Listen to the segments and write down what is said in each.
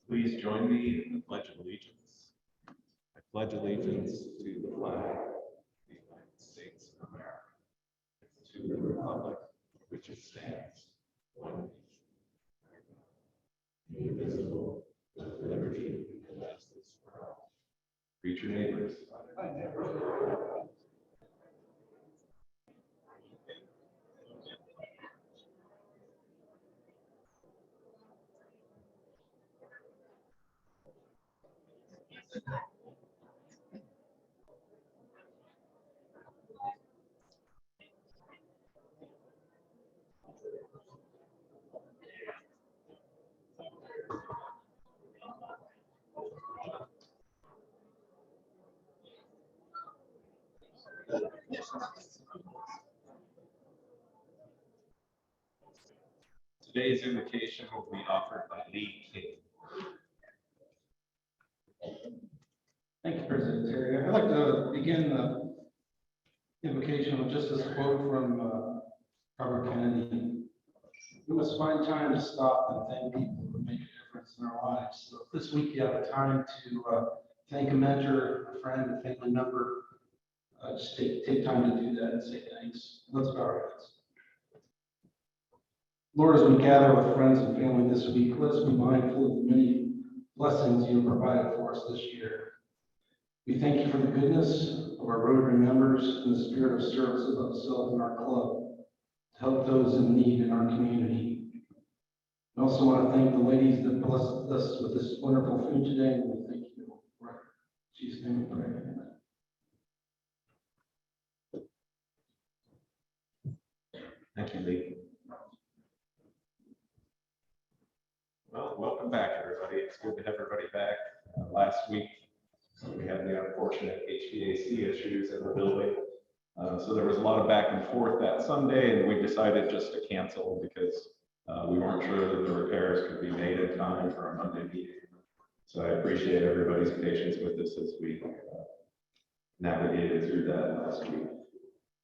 Please join me in the Pledge of Allegiance. I pledge allegiance to the flag of the United States of America, to the republic for which it stands, one nation, indivisible, with liberty and justice for all. Greet your neighbors. Today's invocation will be offered by Lee King. Thank you, President Terry. I'd like to begin the invocation with just this quote from Robert Kennedy. We must find time to stop and thank people who make a difference in our lives. So this week you have a time to thank a mentor, a friend, a family member. Just take time to do that and say thanks. Let's bow our heads. Lord, as we gather with friends and family this week, let us be mindful of the many blessings you have provided for us this year. We thank you for the goodness of our Rotary members and the spirit of service of self in our club to help those in need in our community. I also want to thank the ladies that blessed us with this wonderful food today, and we thank you for it. In Jesus' name we pray. Amen. Thank you, Lee. Well, welcome back, everybody. It's good to have everybody back. Last week, we had the unfortunate HVAC issues in the building. So there was a lot of back and forth that Sunday, and we decided just to cancel because we weren't sure that the repairs could be made in time for a Monday meeting. So I appreciate everybody's patience with us as we navigated through that last week.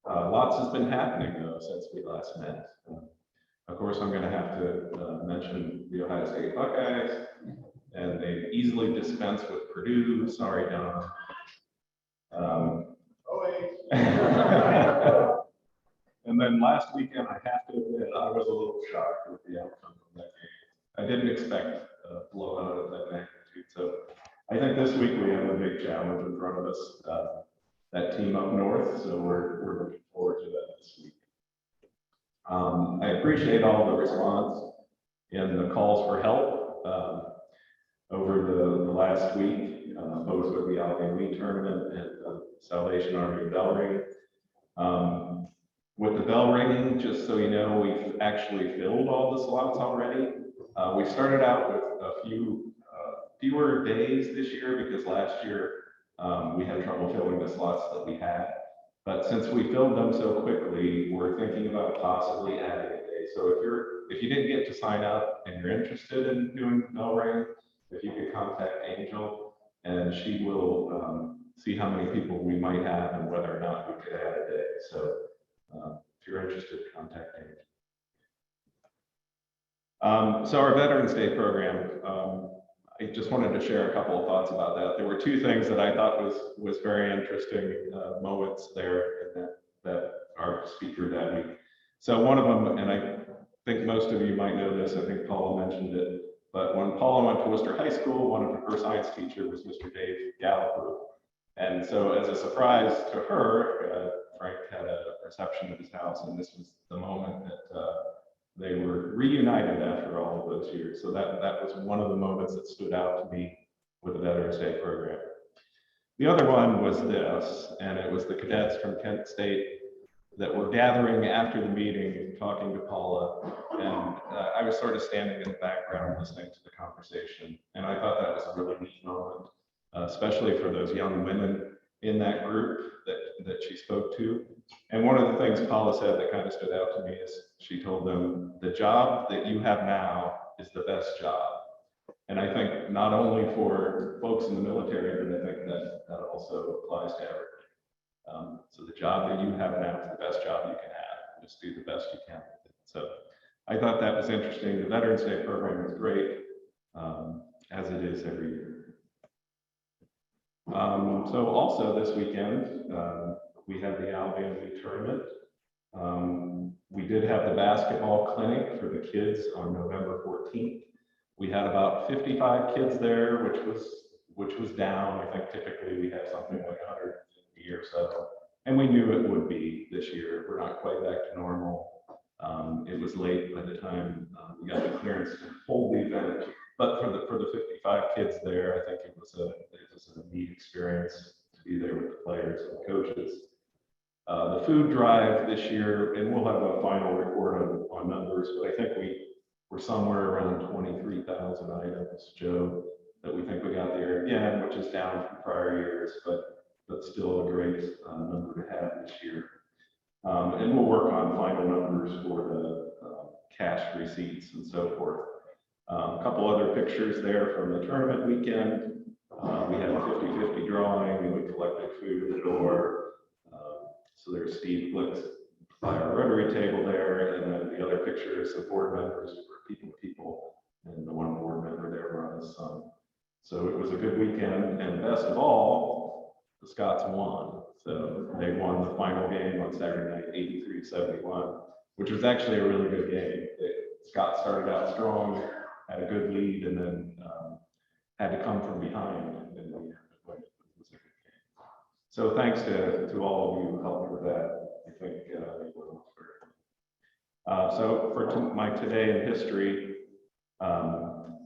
Lots has been happening, though, since we last met. Of course, I'm going to have to mention the Ohio State Buckeyes, and they easily dispensed with Purdue. Sorry, Don. And then last weekend, I have to admit, I was a little shocked with the outcome of that game. I didn't expect a blowout of that magnitude. So I think this week we have a big challenge in front of us. That team up north, so we're looking forward to that this week. I appreciate all the response and the calls for help over the last week, both with the Allegheny League tournament and the Salvation Army bell ringing. With the bell ringing, just so you know, we've actually filled all the slots already. We started out with a few fewer days this year because last year we had trouble filling the slots that we had. But since we filled them so quickly, we're thinking about possibly adding a day. So if you didn't get to sign up and you're interested in doing the bell ring, if you could contact Angel, and she will see how many people we might have and whether or not we could add a day. So if you're interested, contact Angel. So our Veterans Day program, I just wanted to share a couple of thoughts about that. There were two things that I thought was very interesting moments there that our speaker that week. So one of them, and I think most of you might know this, I think Paula mentioned it, but when Paula went to Wooster High School, one of her science teachers was Mr. Dave Gallagher. And so as a surprise to her, Frank had a reception at his house, and this was the moment that they were reunited after all of those years. So that was one of the moments that stood out to me with the Veterans Day program. The other one was this, and it was the cadets from Kent State that were gathering after the meeting, talking to Paula, and I was sort of standing in the background listening to the conversation. And I thought that was a really neat moment, especially for those young women in that group that she spoke to. And one of the things Paula said that kind of stood out to me is she told them, the job that you have now is the best job. And I think not only for folks in the military, but I think that also applies to everybody. So the job that you have now is the best job you can have. Just do the best you can with it. So I thought that was interesting. The Veterans Day program was great. as it is every year. So also this weekend, we have the Alabama tournament. We did have the basketball clinic for the kids on November 14th. We had about 55 kids there, which was down. I think typically we have something like 150 or so, and we knew it would be this year. We're not quite back to normal. It was late by the time we got the clearance to hold the event, but for the 55 kids there, I think it was a neat experience to be there with the players and the coaches. The food drive this year, and we'll have a final report on numbers, but I think we're somewhere around 23,000 items, Joe, that we think we got there again, which is down from prior years, but still a great number to have this year. And we'll work on final numbers for the cash receipts and so forth. A couple other pictures there from the tournament weekend. We had a 50-50 drawing, and we collected food at the door. So there's Steve Flicks by our Rotary table there, and then the other picture is the board members for people, and the one board member there brought his son. So it was a good weekend, and best of all, the Scots won. So they won the final game on Saturday night, 83-71, which was actually a really good game. Scott started out strong, had a good lead, and then had to come from behind in the end. But it was a good game. So thanks to all of you who helped with that. I think it went off very well. So for my today in history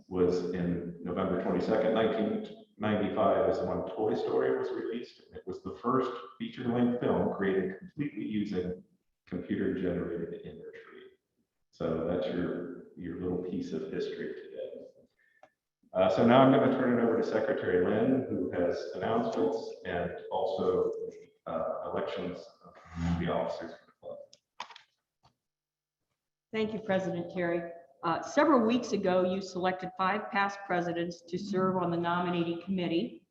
was in November 22nd, 1995 is when Toy Story was released. It was the first feature-length film created completely using computer-generated imagery. So that's your little piece of history today. So now I'm going to turn it over to Secretary Lynn, who has announcements and also elections of community officers for the club. Thank you, President Terry. Several weeks ago, you selected 5 past presidents to serve on the nominating committee.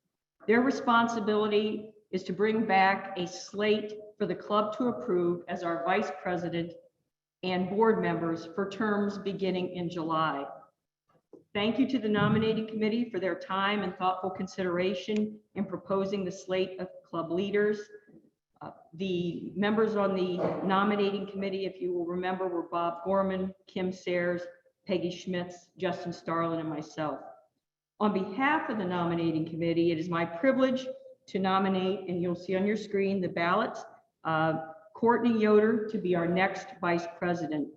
Their responsibility is to bring back a slate for the club to approve as our vice president and board members for terms beginning in July. Thank you to the nominating committee for their time and thoughtful consideration in proposing the slate of club leaders. The members on the nominating committee, if you will remember, were Bob Gorman, Kim Sayers, Peggy Schmitz, Justin Starlin, and myself. On behalf of the nominating committee, it is my privilege to nominate, and you'll see on your screen the ballots, Courtney Yoder to be our next vice president.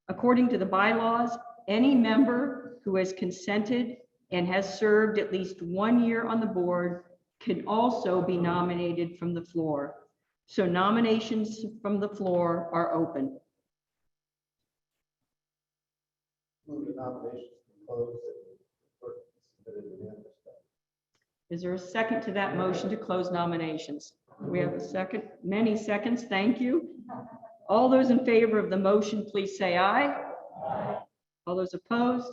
According to the bylaws, any member who has consented and has served at least 1 year on the board can also be nominated from the floor. So nominations from the floor are open. Move the nominations closed. Is there a second to that motion to close nominations? We have a second. Many seconds. Thank you. All those in favor of the motion, please say aye. Aye. All those opposed?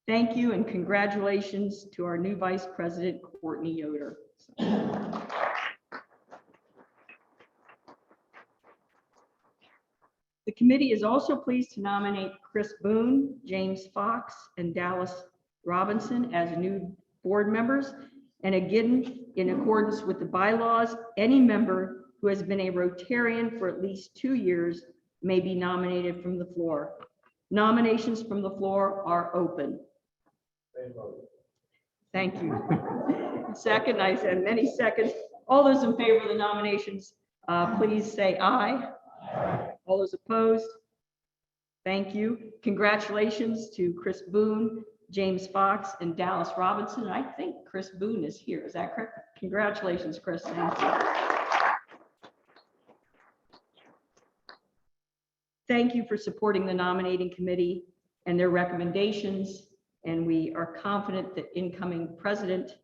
Thank you, and congratulations to our new Vice President, Courtney Yoder. The committee is also pleased to nominate Chris Boone, James Fox, and Dallas Robinson as new board members. And again, in accordance with the bylaws, any member who has been a Rotarian for at least 2 years may be nominated from the floor. Nominations from the floor are open. Thank you. Second, I said many seconds. All those in favor of the nominations, please say aye. Aye. All those opposed? Thank you. Congratulations to Chris Boone, James Fox, and Dallas Robinson. I think Chris Boone is here. Is that correct? Congratulations, Chris. Thank you. Thank you for supporting the nominating committee and their recommendations. And we are confident that incoming president,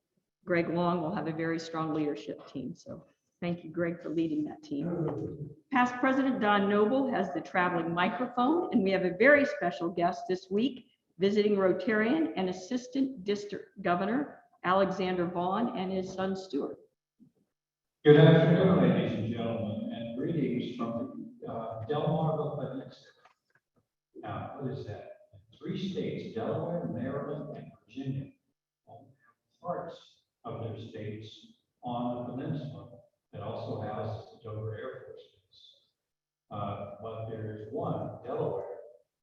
Greg Long, will have a very strong leadership team. So thank you, Greg, for leading that team. Past President Don Noble has the traveling microphone, and we have a very special guest this week, visiting Rotarian and Assistant District Governor Alexander Vaughn and his son Stuart. Good afternoon, ladies and gentlemen, and greetings from Delmarva Peninsula. Now, what is that? 3 states, Delaware, Maryland, and Virginia, all have parts of their states on the peninsula that also houses the Dover Air Force Base. But there is one, Delaware,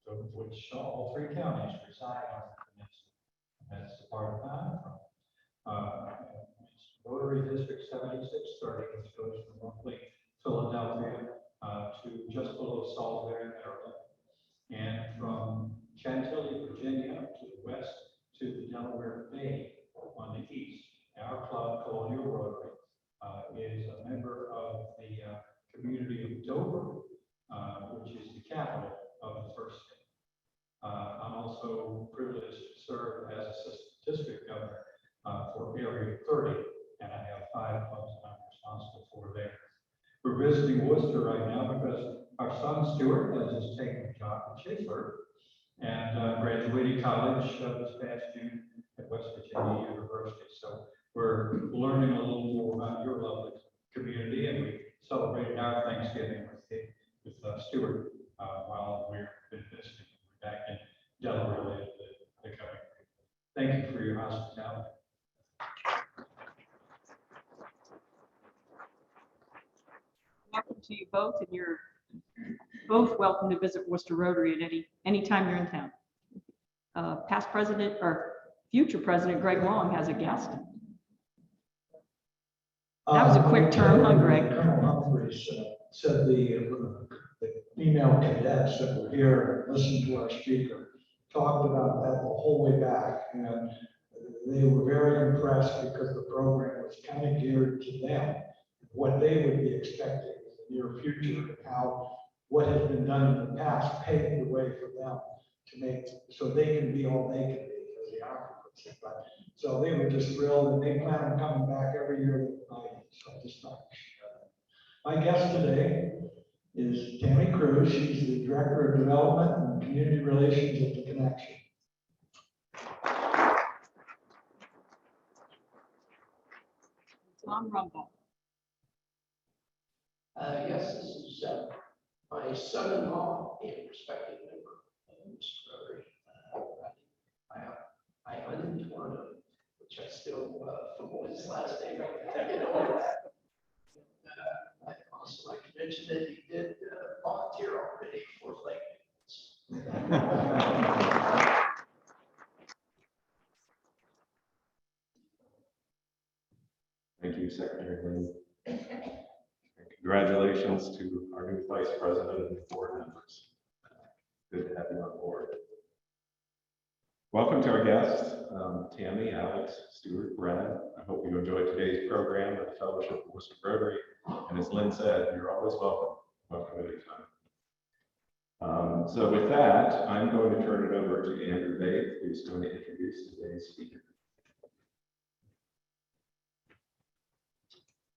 of which all 3 counties reside on the peninsula. That's the part of I'm from. It's Rotary District 7630, which goes from roughly Philadelphia to just below Salisbury, Maryland, and from Chantilly, Virginia, to the west to the Delaware Bay on the east. Our club, Colonial Rotary, is a member of the community of Dover, which is the capital of the first state. I'm also privileged to serve as assistant district governor for Area 30, and I have 5 clubs that I'm responsible for there. We're visiting Worcester right now because our son Stuart has just taken a job at Schaefer and graduated college this past June at West Virginia University. So we're learning a little more about your lovely community, and we celebrated our Thanksgiving with Stuart while we've been visiting. We're back in Delaware the coming week. Thank you for your hospitality. Welcome to you both, and you're both welcome to visit Wooster Rotary at any time you're in town. Past president or future president Greg Long has a guest. That was a quick term, huh, Greg? Colonel Humphreys said the female cadets that were here and listened to our speaker talked about that the whole way back, and they were very impressed because the program was kind of geared to them, what they would be expecting in the near future, and how what has been done in the past paved the way for them to make so they can be all they can be as the Army. But so they were just thrilled, and they plan on coming back every year. So I just thought, my guest today is Tammy Cruz. She's the Director of Development and Community Relations at the Connection. Tom Rumble. Yes, this is my son-in-law and respected member of Wooster Rotary. I hunted in Toronto, which I still, from his last name, I get over that. I'd also like to mention that he did volunteer already for flag maintenance. Thank you, Secretary Lynn. Congratulations to our new Vice President and board members. Good to have you on board. Welcome to our guests, Tammy, Alex, Stuart, Brad. I hope you enjoyed today's program at the Fellowship of Wooster Rotary. And as Lynn said, you're always welcome. Welcome anytime. So with that, I'm going to turn it over to Andrew Bates, who's going to introduce today's speaker.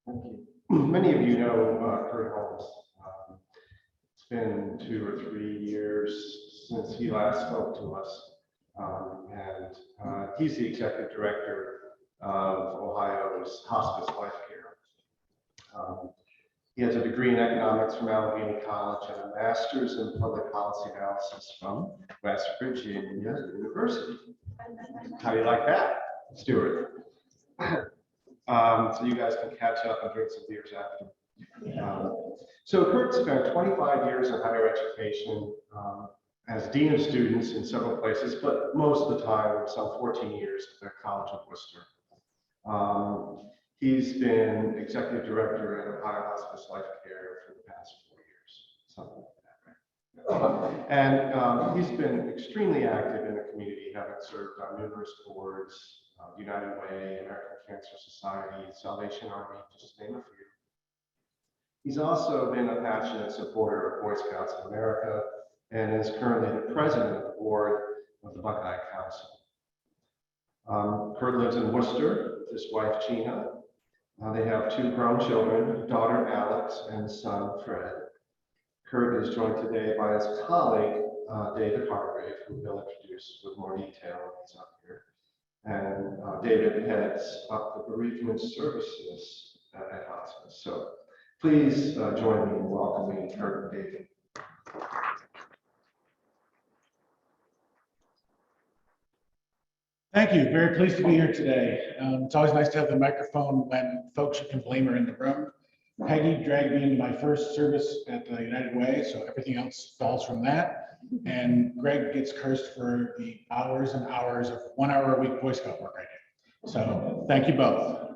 Thank you. Many of you know Kurt Holmes. It's been 2 or 3 years since he last spoke to us. He's the executive director of Ohio's hospice life care. He has a degree in economics from Allegheny College and a master's in public policy analysis from West Virginia University. How do you like that, Stuart? So you guys can catch up and drink some beers after. So Kurt spent 25 years in higher education as Dean of Students in several places, but most of the time, some 14 years at the College of Wooster. He's been Executive Director at Ohio Hospice Life Care for the past 4 years, something like that, right? And he's been extremely active in the community, having served on numerous boards, United Way, American Cancer Society, Salvation Army, to just name a few. He's also been a passionate supporter of Boy Scouts of America and is currently the president of the board of the Buckeye Council. Kurt lives in Worcester with his wife, Gina. They have 2 grown children, daughter Alex and son Fred. Kurt is joined today by his colleague, David Hargrave, who he'll introduce with more detail when he's up here. And David heads up the bereavement services at hospice. So please join me in welcoming Kurt and David. Thank you. Very pleased to be here today. It's always nice to have the microphone when folks you can blame are in the room. Peggy dragged me into my first service at the United Way, so everything else falls from that. And Greg gets cursed for the hours and hours of 1 hour a week Boy Scout work I do. So thank you both.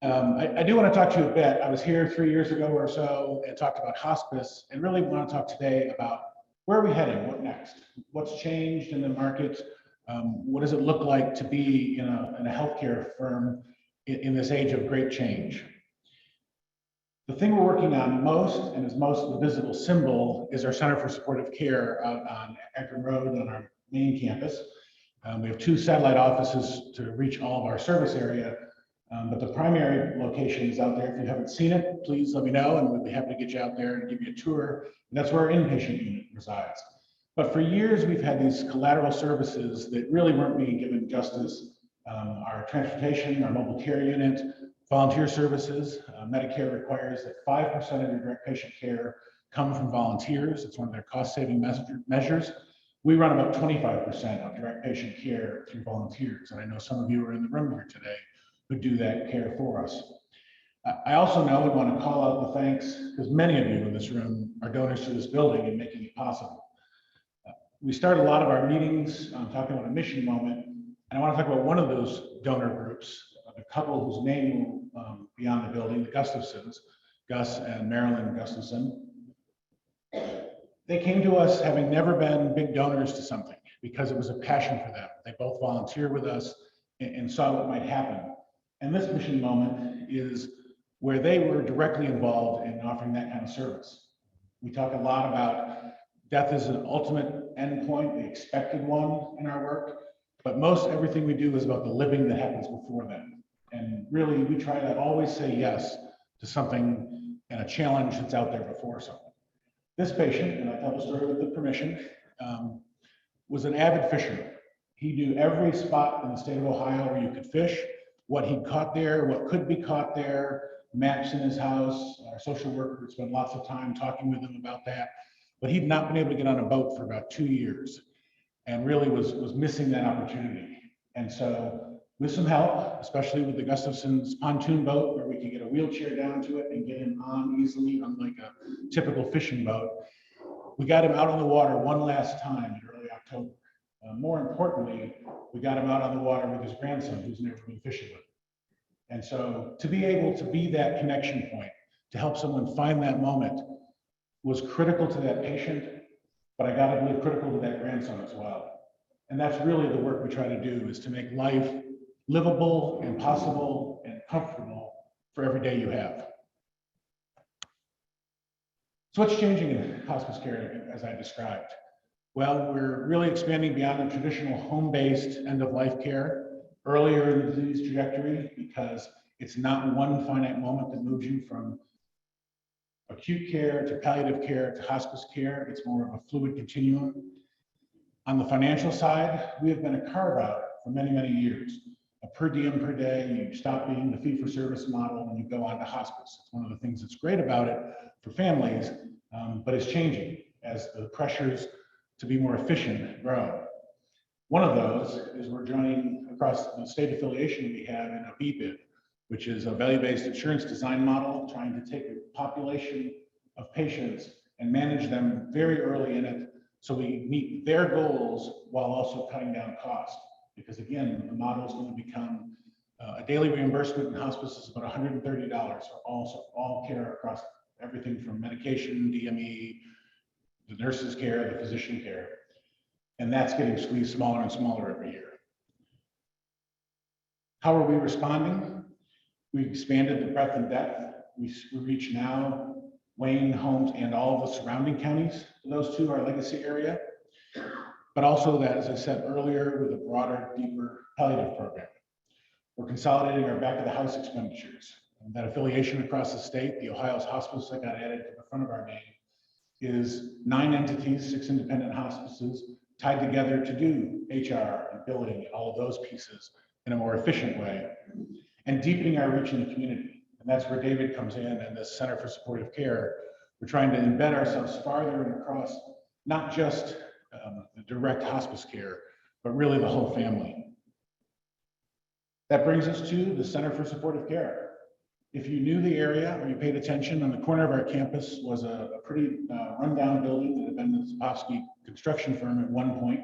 I do want to talk to you a bit. I was here 3 years ago or so and talked about hospice, and really want to talk today about where are we heading, what next? What's changed in the market? What does it look like to be in a healthcare firm in this age of great change? The thing we're working on most, and is most the visible symbol, is our Center for Supportive Care out on Akron Road on our main campus. We have 2 satellite offices to reach all of our service area, but the primary location is out there. If you haven't seen it, please let me know, and we'd be happy to get you out there and give you a tour. And that's where our inpatient unit resides. But for years, we've had these collateral services that really weren't being given justice. Our transportation, our mobile care unit, volunteer services. Medicare requires that 5% of your direct patient care come from volunteers. It's one of their cost-saving measures. We run about 25% of direct patient care through volunteers. And I know some of you are in the room here today who do that care for us. I also know we want to call out the thanks, because many of you in this room are donors to this building and making it possible. We start a lot of our meetings talking about a mission moment, and I want to talk about one of those donor groups, the couple whose name will be on the building, the Gustafsons, Gus and Marilyn Gustafson. They came to us having never been big donors to something because it was a passion for them. They both volunteered with us and saw what might happen. And this mission moment is where they were directly involved in offering that kind of service. We talk a lot about death is an ultimate endpoint, the expected one in our work, but most everything we do is about the living that happens before them. And really, we try to always say yes to something and a challenge that's out there before someone. This patient, and I tell the story with the permission, was an avid fisherman. He knew every spot in the state of Ohio where you could fish, what he caught there, what could be caught there, maps in his house. Our social worker spent lots of time talking with him about that. But he'd not been able to get on a boat for about 2 years and really was missing that opportunity. And so with some help, especially with the Gustafson's pontoon boat, where we could get a wheelchair down to it and get him on easily, unlike a typical fishing boat, we got him out on the water one last time in early October. More importantly, we got him out on the water with his grandson, who's never been fishing with him. And so to be able to be that connection point, to help someone find that moment, was critical to that patient, but I gotta believe critical to that grandson as well. And that's really the work we try to do, is to make life livable and possible and comfortable for every day you have. So what's changing in hospice care as I described? Well, we're really expanding beyond the traditional home-based end-of-life care earlier in the disease trajectory, because it's not one finite moment that moves you from acute care to palliative care to hospice care. It's more of a fluid continuum. On the financial side, we have been a carve-out for many, many years. A per diem per day, you stop being the fee-for-service model and you go on to hospice. It's one of the things that's great about it for families, but it's changing as the pressures to be more efficient grow. One of those is we're joining across the state affiliation we have in a BBID, which is a value-based insurance design model, trying to take a population of patients and manage them very early in it so we meet their goals while also cutting down costs. Because again, the model is going to become a daily reimbursement in hospice is about $130 for all care across everything from medication, DME, the nurse's care, the physician care. And that's getting squeezed smaller and smaller every year. How are we responding? We've expanded the breadth and depth. We reach now Wayne, Holmes, and all of the surrounding counties. Those two are legacy area, but also that, as I said earlier, with a broader, deeper palliative program. We're consolidating our back of the house expenditures. And that affiliation across the state, the Ohio's hospice that got added to the front of our name, is 9 entities, 6 independent hospices tied together to do HR and billing and all of those pieces in a more efficient way, and deepening our reach in the community. And that's where David comes in and the Center for Supportive Care. We're trying to embed ourselves farther and across not just the direct hospice care, but really the whole family. That brings us to the Center for Supportive Care. If you knew the area or you paid attention, on the corner of our campus was a pretty rundown building that had been the Zapovsky construction firm at one point,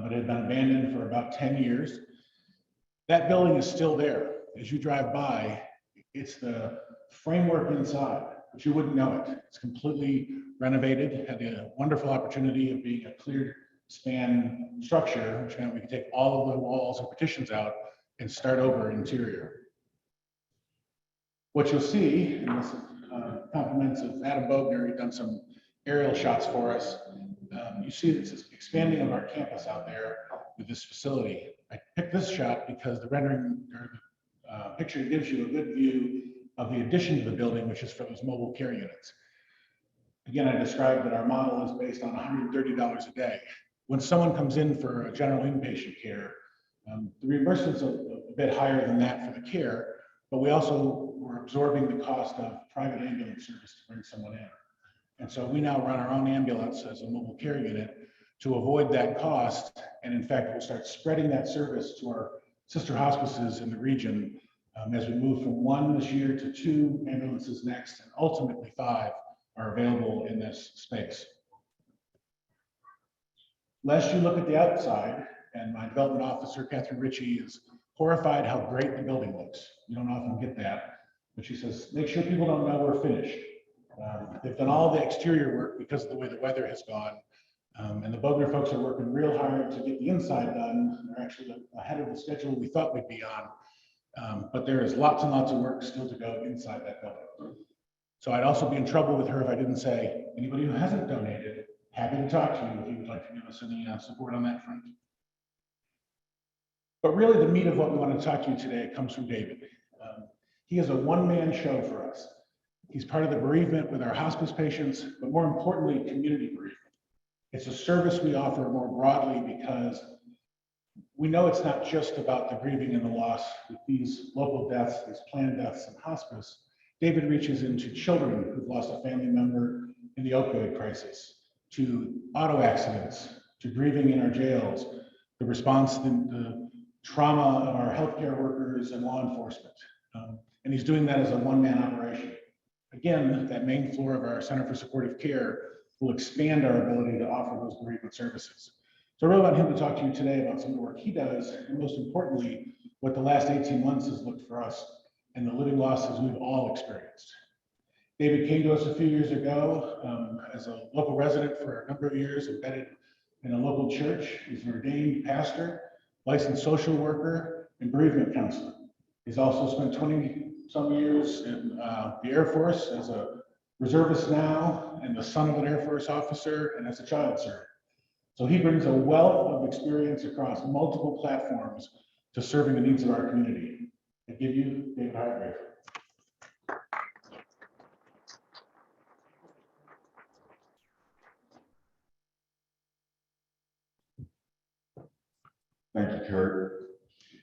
but had been abandoned for about 10 years. That building is still there. As you drive by, it's the framework inside, but you wouldn't know it. It's completely renovated, had the wonderful opportunity of being a clear span structure, which meant we could take all of the walls and partitions out and start over interior. What you'll see, and this compliments of Adam Bogner, who's done some aerial shots for us. You see this expanding of our campus out there with this facility. I picked this shot because the rendering or the picture gives you a good view of the addition to the building, which is for those mobile care units. Again, I described that our model is based on $130 a day. When someone comes in for a general inpatient care, the reimbursement's a bit higher than that for the care, but we also were absorbing the cost of private ambulance service to bring someone in. And so we now run our own ambulance as a mobile care unit to avoid that cost. And in fact, we'll start spreading that service to our sister hospices in the region as we move from 1 this year to 2 ambulances next, and ultimately 5 are available in this space. Lest you look at the outside, and my development officer, Catherine Ritchie, is horrified how great the building looks. You don't often get that, but she says, make sure people don't know we're finished. They've done all the exterior work because of the way the weather has gone. And the Bogner folks are working real hard to get the inside done. They're actually ahead of the schedule we thought we'd be on. But there is lots and lots of work still to go inside that building. So I'd also be in trouble with her if I didn't say, anybody who hasn't donated, happy to talk to you if you would like to give us any support on that front. But really the meat of what we want to talk to you today comes from David. He is a one-man show for us. He's part of the bereavement with our hospice patients, but more importantly, community bereavement. It's a service we offer more broadly because we know it's not just about the grieving and the loss with these local deaths, these planned deaths in hospice. David reaches into children who've lost a family member in the opioid crisis, to auto accidents, to grieving in our jails, the response, the trauma of our healthcare workers and law enforcement. And he's doing that as a one-man operation. Again, that main floor of our Center for Supportive Care will expand our ability to offer those bereavement services. So I really want him to talk to you today about some of the work he does, and most importantly, what the last 18 months has looked for us and the living losses we've all experienced. David came to us a few years ago as a local resident for a number of years, embedded in a local church. He's an ordained pastor, licensed social worker, and bereavement counselor. He's also spent 20-some years in the Air Force as a reservist now, and the son of an Air Force officer, and as a child servant. So he brings a wealth of experience across multiple platforms to serving the needs of our community. I give you David Hargrave. Thank you, Kurt.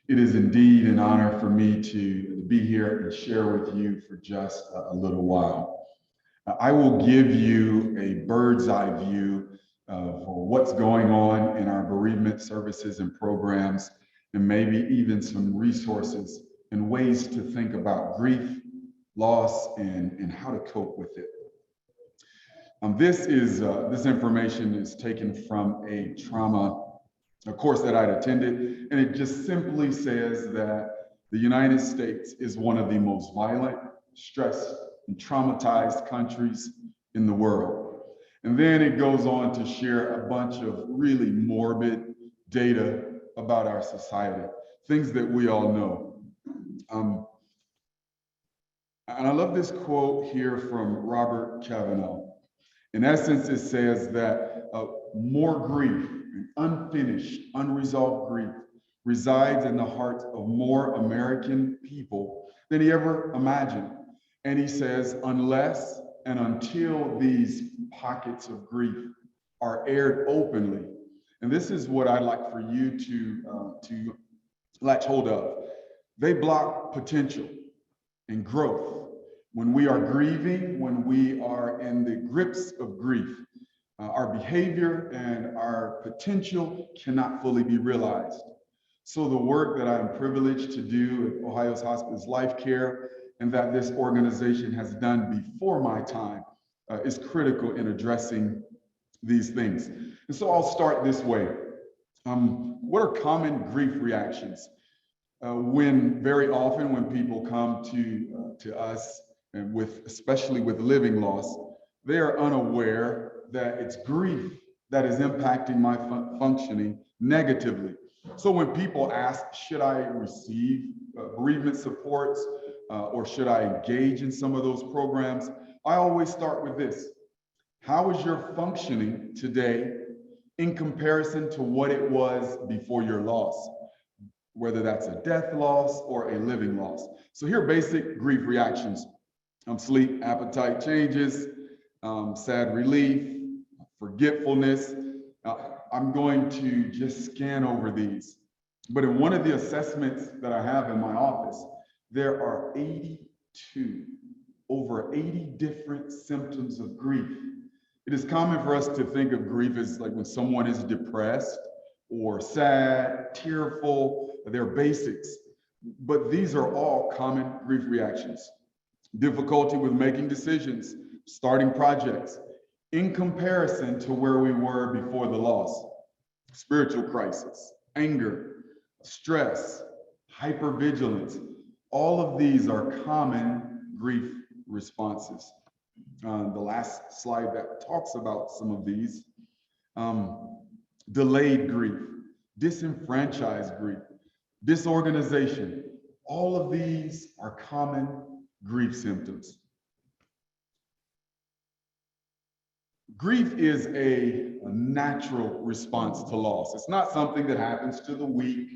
It is indeed an honor for me to be here and share with you for just a little while. I will give you a bird's eye view for what's going on in our bereavement services and programs, and maybe even some resources and ways to think about grief, loss, and how to cope with it. This information is taken from a course that I'd attended, and it just simply says that the United States is one of the most violent, stressed, and traumatized countries in the world. And then it goes on to share a bunch of really morbid data about our society, things that we all know. And I love this quote here from Robert Kavanaugh. In essence, it says that more grief, unfinished, unresolved grief, resides in the hearts of more American people than he ever imagined. And he says, unless and until these pockets of grief are aired openly, and this is what I'd like for you to latch hold of, they block potential and growth. When we are grieving, when we are in the grips of grief, our behavior and our potential cannot fully be realized. So the work that I'm privileged to do at Ohio's Hospice Life Care and that this organization has done before my time is critical in addressing these things. And so I'll start this way. What are common grief reactions? When very often when people come to us and especially with living loss, they are unaware that it's grief that is impacting my functioning negatively. So when people ask, should I receive bereavement supports or should I engage in some of those programs? I always start with this. How is your functioning today in comparison to what it was before your loss? Whether that's a death loss or a living loss. So here are basic grief reactions. Sleep, appetite changes, sad relief, forgetfulness. I'm going to just scan over these. But in one of the assessments that I have in my office, there are over 80 different symptoms of grief. It is common for us to think of grief as like when someone is depressed or sad, tearful, they're basics. But these are all common grief reactions. Difficulty with making decisions, starting projects, in comparison to where we were before the loss. Spiritual crisis, anger, stress, hypervigilance. All of these are common grief responses. The last slide that talks about some of these. Delayed grief, disenfranchised grief, disorganization. All of these are common grief symptoms. Grief is a natural response to loss. It's not something that happens to the weak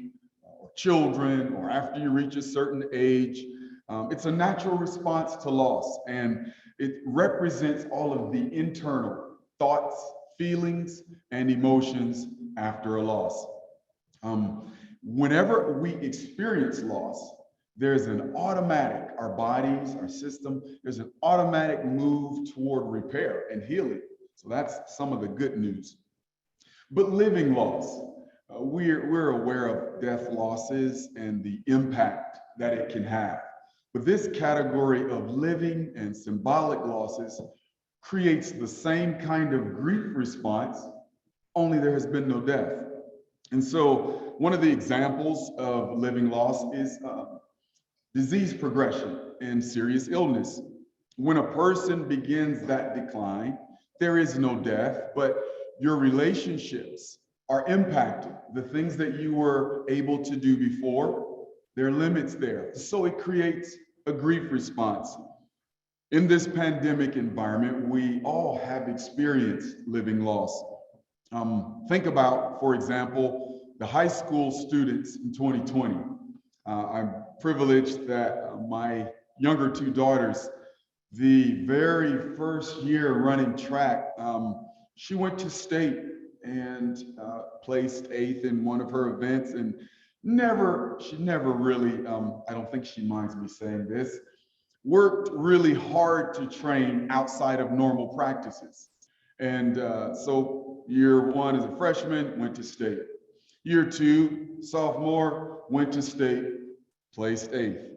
or children or after you reach a certain age. It's a natural response to loss, and it represents all of the internal thoughts, feelings, and emotions after a loss. Whenever we experience loss, there's an automatic, our bodies, our system, there's an automatic move toward repair and healing. So that's some of the good news. But living loss, we're aware of death losses and the impact that it can have. But this category of living and symbolic losses creates the same kind of grief response, only there has been no death. And so one of the examples of living loss is disease progression and serious illness. When a person begins that decline, there is no death, but your relationships are impacted. The things that you were able to do before, there are limits there. So it creates a grief response. In this pandemic environment, we all have experienced living loss. Think about, for example, the high school students in 2020. I'm privileged that my younger two daughters, the very first year running track, she went to state and placed 8th in one of her events, and she never really, I don't think she minds me saying this, worked really hard to train outside of normal practices. And so year 1 as a freshman, went to state. Year 2, sophomore, went to state, placed 8th.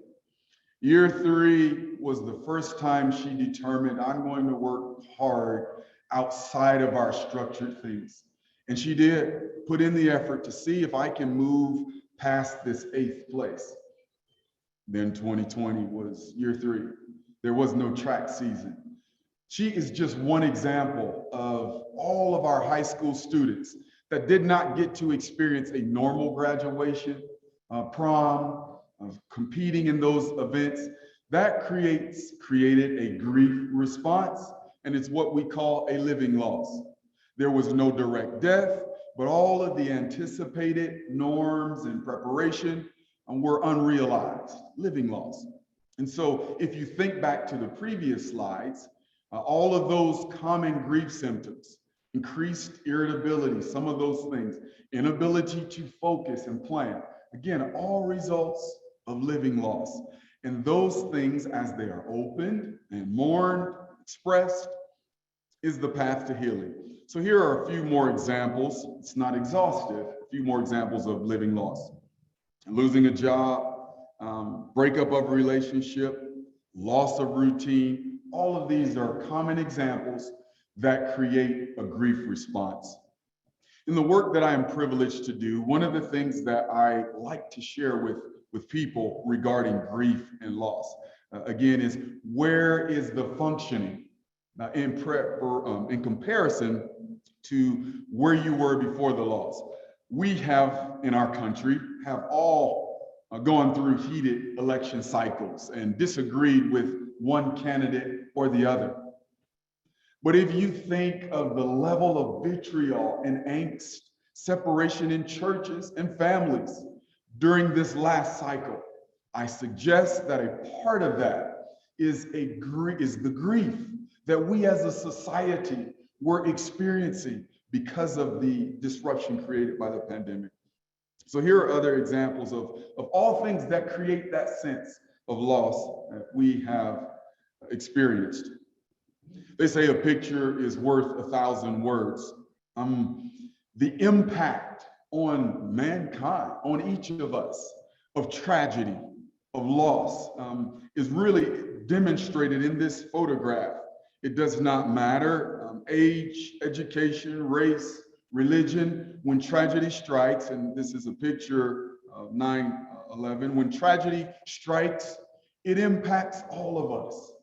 Year 3 was the first time she determined, I'm going to work hard outside of our structured things. And she did put in the effort to see if I can move past this 8th place. Then 2020 was year 3. There was no track season. She is just one example of all of our high school students that did not get to experience a normal graduation, prom, competing in those events. That created a grief response, and it's what we call a living loss. There was no direct death, but all of the anticipated norms and preparation were unrealized, living loss. And so if you think back to the previous slides, all of those common grief symptoms, increased irritability, some of those things, inability to focus and plan, again, all results of living loss. And those things, as they are opened and mourned, expressed, is the path to healing. So here are a few more examples. It's not exhaustive, a few more examples of living loss. losing a job, breakup of a relationship, loss of routine. All of these are common examples that create a grief response. In the work that I am privileged to do, one of the things that I like to share with people regarding grief and loss, again, is where is the functioning in comparison to where you were before the loss. We have, in our country, have all gone through heated election cycles and disagreed with one candidate or the other. But if you think of the level of vitriol and angst, separation in churches and families during this last cycle, I suggest that a part of that is the grief that we as a society were experiencing because of the disruption created by the pandemic. So here are other examples of all things that create that sense of loss that we have experienced. They say a picture is worth 1,000 words. The impact on mankind, on each of us, of tragedy, of loss, is really demonstrated in this photograph. It does not matter age, education, race, religion. When tragedy strikes, and this is a picture of 9/11, when tragedy strikes, it impacts all of us.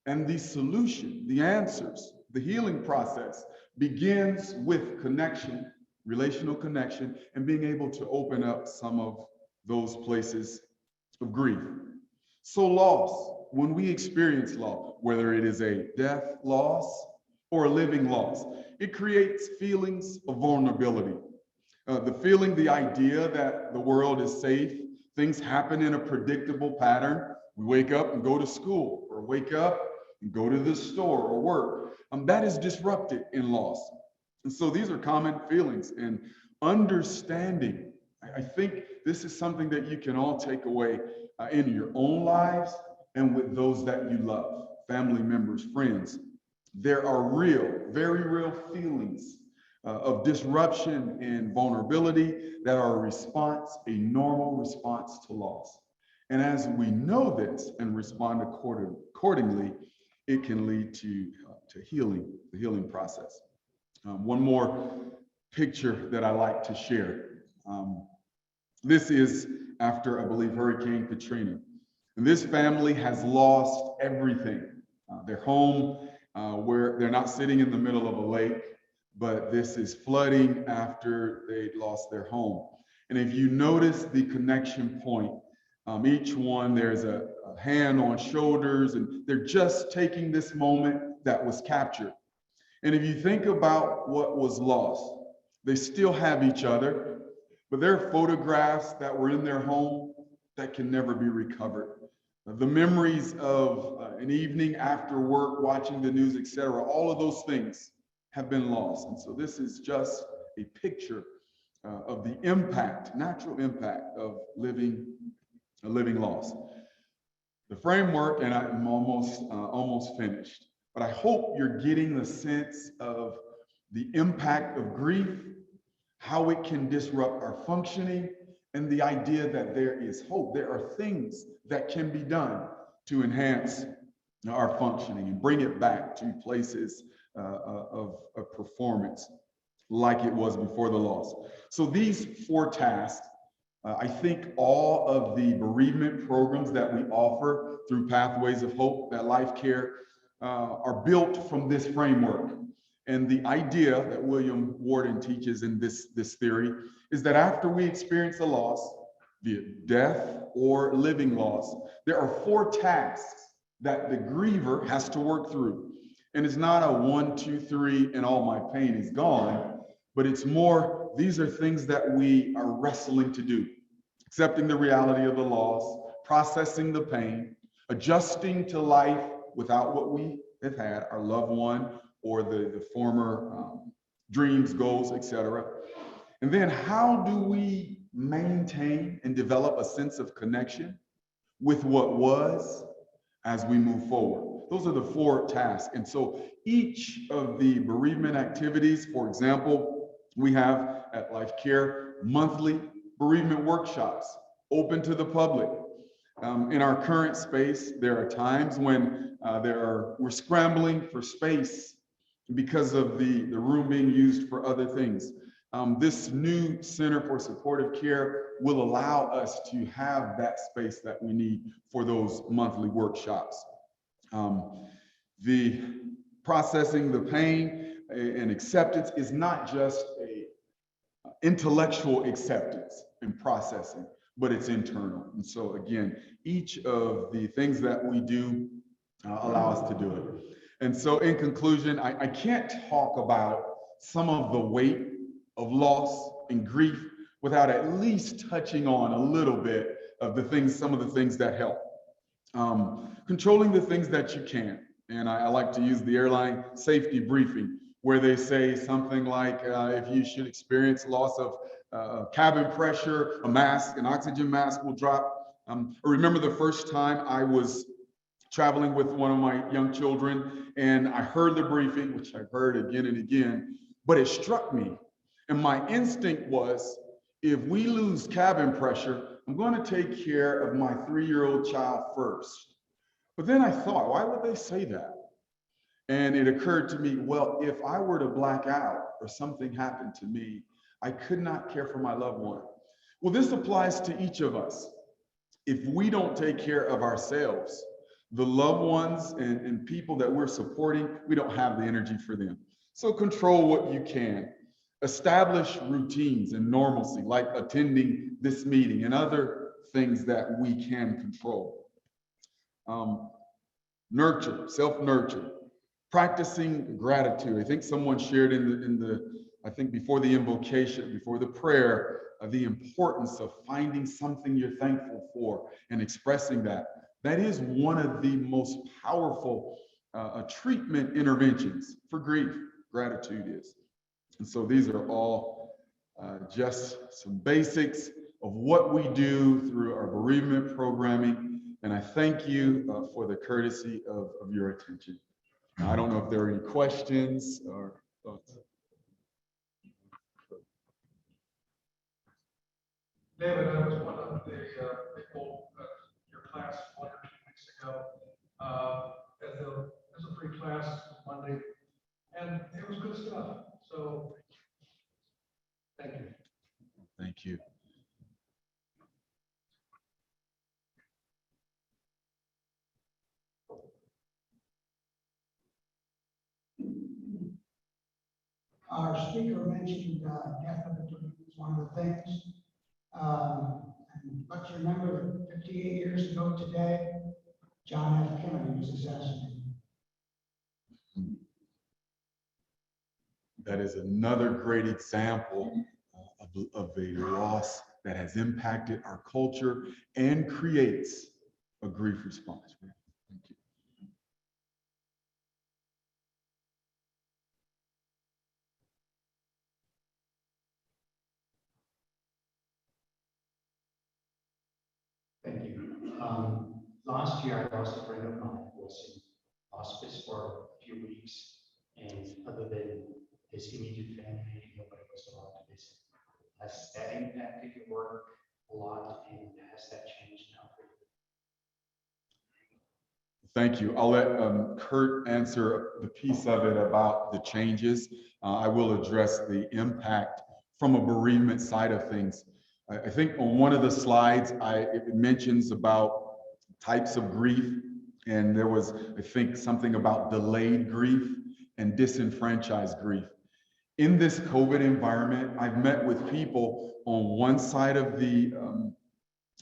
And the solution, the answers, the healing process begins with connection, relational connection, and being able to open up some of those places of grief. So loss, when we experience loss, whether it is a death loss or a living loss, it creates feelings of vulnerability. The feeling, the idea that the world is safe, things happen in a predictable pattern. We wake up and go to school, or wake up and go to the store or work. That is disrupted in loss. And so these are common feelings, and understanding, I think this is something that you can all take away in your own lives and with those that you love, family members, friends. There are real, very real feelings of disruption and vulnerability that are a response, a normal response to loss. And as we know this and respond accordingly, it can lead to healing, the healing process. One more picture that I like to share. This is after, I believe, Hurricane Katrina. And this family has lost everything. Their home, where they're not sitting in the middle of a lake, but this is flooding after they lost their home. And if you notice the connection point, each one, there's a hand on shoulders, and they're just taking this moment that was captured. And if you think about what was lost, they still have each other, but there are photographs that were in their home that can never be recovered. The memories of an evening after work, watching the news, etc., all of those things have been lost. And so this is just a picture of the impact, natural impact of living loss. The framework, and I'm almost finished, but I hope you're getting the sense of the impact of grief, how it can disrupt our functioning, and the idea that there is hope. There are things that can be done to enhance our functioning and bring it back to places of performance like it was before the loss. So these 4 tasks, I think all of the bereavement programs that we offer through Pathways of Hope at Homecare are built from this framework. And the idea that William Warden teaches in this theory is that after we experience a loss, be it death or living loss, there are 4 tasks that the griever has to work through. And it's not a 1, 2, 3, and all my pain is gone, but it's more, these are things that we are wrestling to do. Accepting the reality of the loss, processing the pain, adjusting to life without what we have had, our loved one, or the former dreams, goals, etc. And then how do we maintain and develop a sense of connection with what was as we move forward? Those are the 4 tasks. And so each of the bereavement activities, for example, we have at Homecare monthly bereavement workshops. open to the public. In our current space, there are times when we're scrambling for space because of the room being used for other things. This new Center for Supportive Care will allow us to have that space that we need for those monthly workshops. The processing the pain and acceptance is not just a intellectual acceptance and processing, but it's internal. And so again, each of the things that we do allow us to do it. And so in conclusion, I can't talk about some of the weight of loss and grief without at least touching on a little bit of some of the things that help. Controlling the things that you can. And I like to use the airline safety briefing, where they say something like, if you should experience loss of cabin pressure, an oxygen mask will drop. I remember the first time I was traveling with one of my young children, and I heard the briefing, which I've heard again and again, but it struck me. And my instinct was, if we lose cabin pressure, I'm going to take care of my 3-year-old child first. But then I thought, why would they say that? And it occurred to me, well, if I were to black out or something happened to me, I could not care for my loved one. Well, this applies to each of us. If we don't take care of ourselves, the loved ones and people that we're supporting, we don't have the energy for them. So control what you can. Establish routines and normalcy, like attending this meeting and other things that we can control. Nurture, self-nurture, practicing gratitude. I think someone shared I think before the invocation, before the prayer, the importance of finding something you're thankful for and expressing that. That is one of the most powerful treatment interventions for grief. Gratitude is. And so these are all just some basics of what we do through our bereavement programming. And I thank you for the courtesy of your attention. Now, I don't know if there are any questions or thoughts. David, I was one of the people at your class 1 or 2 weeks ago as a free class Monday, and it was good stuff. So, thank you. Thank you. Our speaker mentioned death of a dream was one of the things. And let's remember that 58 years ago today, John F. Kennedy was assassinated. That is another great example of a loss that has impacted our culture and creates a grief response. Thank you. Thank you. Last year, I lost a friend of mine who was in hospice for a few weeks, and other than his immediate family, nobody was allowed to visit. Has that impacted your work a lot, and has that changed now for you? Thank you. I'll let Kurt answer the piece of it about the changes. I will address the impact from a bereavement side of things. I think on one of the slides, it mentions about types of grief, and there was, I think, something about delayed grief and disenfranchised grief. In this COVID environment, I've met with people on one side of the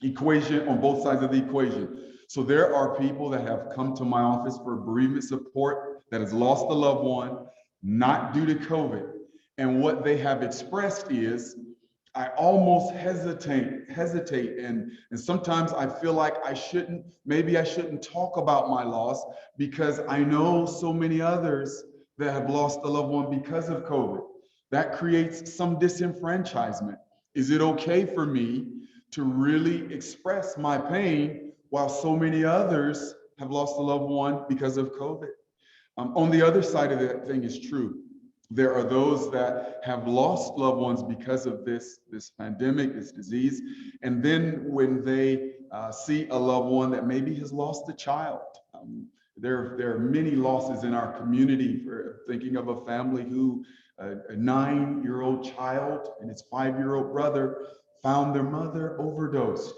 equation, on both sides of the equation. So there are people that have come to my office for bereavement support that has lost a loved one, not due to COVID. And what they have expressed is, I almost hesitate, and sometimes I feel like maybe I shouldn't talk about my loss because I know so many others that have lost a loved one because of COVID. That creates some disenfranchisement. Is it okay for me to really express my pain while so many others have lost a loved one because of COVID? On the other side of that thing is true. There are those that have lost loved ones because of this pandemic, this disease. And then when they see a loved one that maybe has lost a child, there are many losses in our community. For thinking of a family who a 9-year-old child and his 5-year-old brother found their mother overdosed,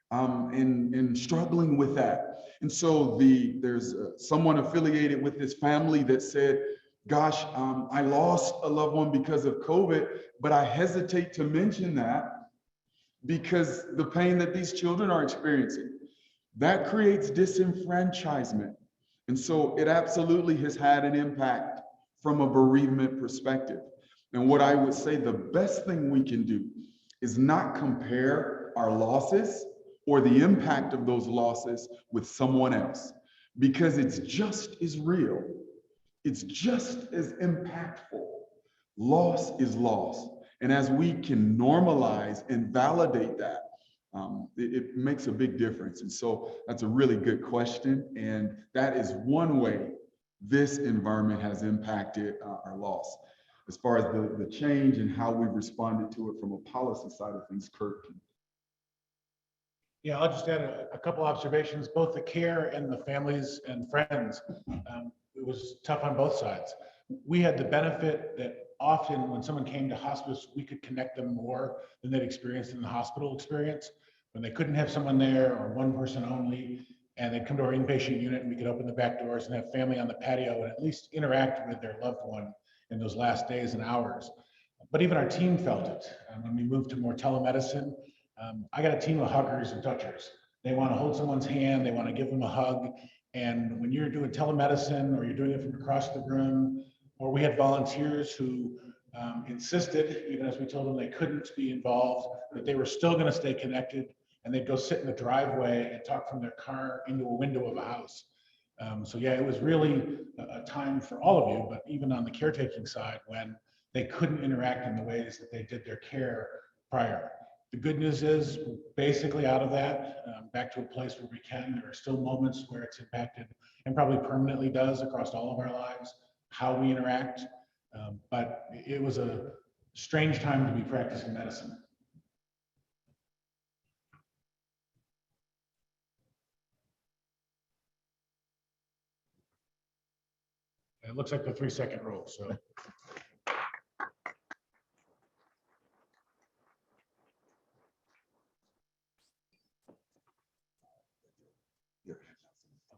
and struggling with that. And so there's someone affiliated with this family that said, gosh, I lost a loved one because of COVID, but I hesitate to mention that because the pain that these children are experiencing, that creates disenfranchisement. And so it absolutely has had an impact from a bereavement perspective. And what I would say the best thing we can do is not compare our losses or the impact of those losses with someone else, because it's just as real. It's just as impactful. Loss is loss. And as we can normalize and validate that, it makes a big difference. And so that's a really good question. And that is one way this environment has impacted our loss. As far as the change and how we responded to it from a policy side of things, Kurt. Yeah, I'll just add a couple observations, both the care and the families and friends. It was tough on both sides. We had the benefit that often when someone came to hospice, we could connect them more than they'd experienced in the hospital experience. When they couldn't have someone there or one person only, and they'd come to our inpatient unit and we could open the back doors and have family on the patio and at least interact with their loved one in those last days and hours. But even our team felt it. When we moved to more telemedicine, I got a team of huggers and touchers. They want to hold someone's hand, they want to give them a hug. And when you're doing telemedicine or you're doing it from across the room, or we had volunteers who insisted, even as we told them they couldn't be involved, that they were still going to stay connected, and they'd go sit in the driveway and talk from their car into a window of a house. So yeah, it was really a time for all of you, but even on the caretaking side, when they couldn't interact in the ways that they did their care prior. The good news is we're basically out of that, back to a place where we can. There are still moments where it's impacted, and probably permanently does across all of our lives, how we interact. But it was a strange time to be practicing medicine. It looks like the 3-second rule, so.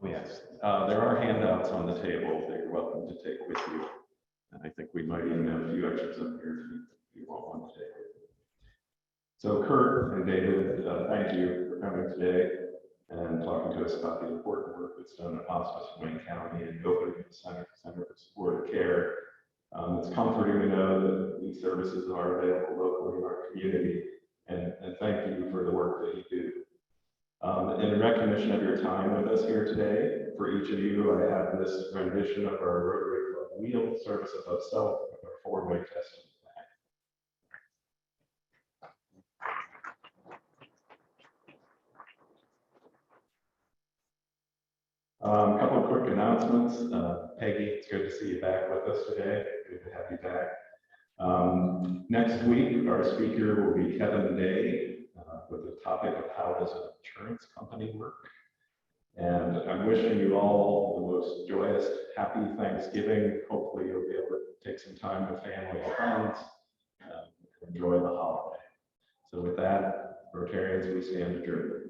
Yes, there are handouts on the table that you're welcome to take with you. And I think we might even have a few extras up here if you want one to take with you. So Kurt and David, thank you for coming today and talking to us about the important work that's done at Hospice in Wayne County and opening the Center for Supportive Care. It's comforting to know that these services are available locally in our community, and thank you for the work that you do. In recognition of your time with us here today, for each of you, I have this rendition of our Rotary Club Wheel Service Above Self, our 4-way testament. A couple of quick announcements. Peggy, it's good to see you back with us today. Good to have you back. Next week, our speaker will be Kevin Day with the topic of how does an insurance company work. And I'm wishing you all the most joyous, happy Thanksgiving. Hopefully you'll be able to take some time with family and friends and enjoy the holiday. So with that, Rotarians, we stand adjourned.